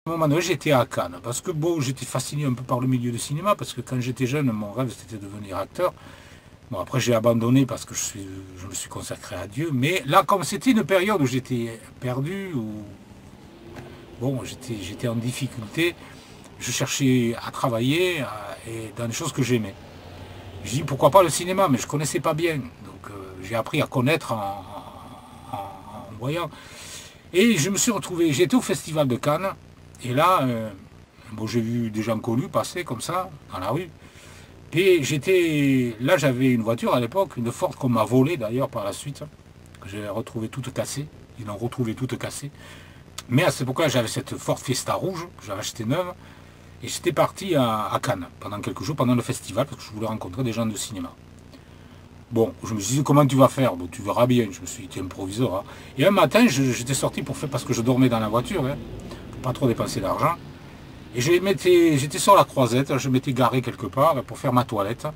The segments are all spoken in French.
À un moment donné, j'étais à Cannes, parce que bon, j'étais fasciné un peu par le milieu du cinéma, parce que quand j'étais jeune, mon rêve c'était de devenir acteur. Bon, après j'ai abandonné parce que je me suis consacré à Dieu, mais là, comme c'était une période où j'étais perdu, où bon, j'étais en difficulté, je cherchais à travailler et dans des choses que j'aimais. Je dis pourquoi pas le cinéma, mais je connaissais pas bien, donc j'ai appris à connaître en voyant. Et je me suis retrouvé, j'étais au Festival de Cannes, et là, bon, j'ai vu des gens connus passer comme ça, dans la rue. Et là j'avais une voiture à l'époque, une Ford qu'on m'a volée d'ailleurs par la suite, que j'ai retrouvée toute cassée, ils l'ont retrouvée toute cassée. Mais à cette époque-là, j'avais cette Ford Fiesta rouge, j'avais acheté neuve, et j'étais parti à Cannes pendant quelques jours, pendant le festival, parce que je voulais rencontrer des gens de cinéma. Bon, je me suis dit, comment tu vas faire? Bon, tu verras bien. Je me suis dit, tiens, improviseur. Hein. Et un matin, j'étais sorti pour faire, parce que je dormais dans la voiture, hein, pour pas trop dépenser d'argent. Et j'étais sur la croisette, je m'étais garé quelque part pour faire ma toilette.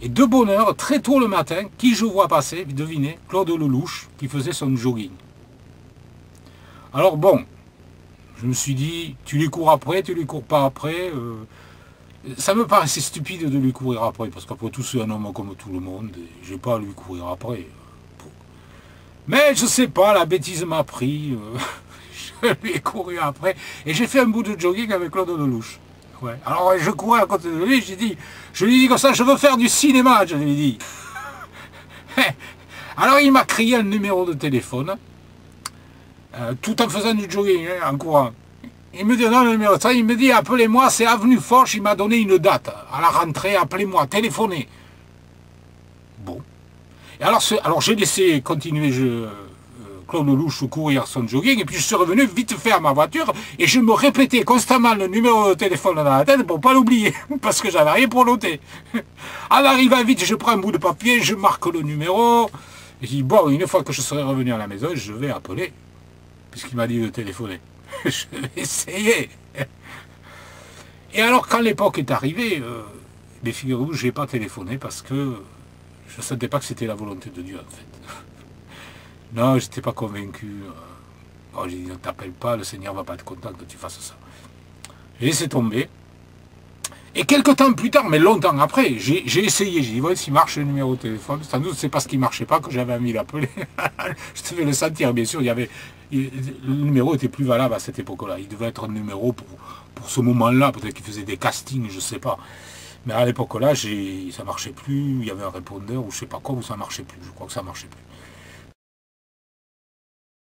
Et de bonne heure, très tôt le matin, qui je vois passer, devinez, Claude Lelouch, qui faisait son jogging. Alors bon, je me suis dit, tu lui cours après, tu lui cours pas après. Ça me paraissait stupide de lui courir après, parce qu'après tout, c'est un homme comme tout le monde, et j'ai pas à lui courir après. Mais je sais pas, la bêtise m'a pris, je lui ai couru après, et j'ai fait un bout de jogging avec Claude Lelouch. Ouais. Alors je courais à côté de lui, je lui ai dit comme ça, je veux faire du cinéma, je lui ai dit. Alors il m'a crié un numéro de téléphone, tout en faisant du jogging, hein, en courant. Il me dit, non, le numéro 3, il me dit, appelez-moi, c'est Avenue Foch, il m'a donné une date. À la rentrée, appelez-moi, téléphonez. Bon. Et alors j'ai laissé continuer Claude Lelouch courir son jogging, et puis je suis revenu vite fait à ma voiture, et je me répétais constamment le numéro de téléphone dans la tête pour ne pas l'oublier, parce que j'avais rien pour noter. En arrivant vite, je prends un bout de papier, je marque le numéro, et je dis, bon, une fois que je serai revenu à la maison, je vais appeler, puisqu'il m'a dit de téléphoner. Je vais essayer. Et alors, quand l'époque est arrivée, les figurez-vous, je n'ai pas téléphoné parce que je ne sentais pas que c'était la volonté de Dieu, en fait. Non, je n'étais pas convaincu. Oh, j'ai dit, ne t'appelle pas, le Seigneur ne va pas être content que tu fasses ça. J'ai laissé tomber. Et quelques temps plus tard, mais longtemps après, j'ai essayé. J'ai dit, ouais, s'il marche le numéro de téléphone, sans doute c'est parce qu'il ne marchait pas que j'avais envie d'appeler. Je devais le sentir, bien sûr. Le numéro était plus valable à cette époque-là. Il devait être un numéro pour ce moment-là. Peut-être qu'il faisait des castings, je ne sais pas. Mais à l'époque-là, ça ne marchait plus. Il y avait un répondeur ou je ne sais pas quoi, où ça ne marchait plus. Je crois que ça ne marchait plus.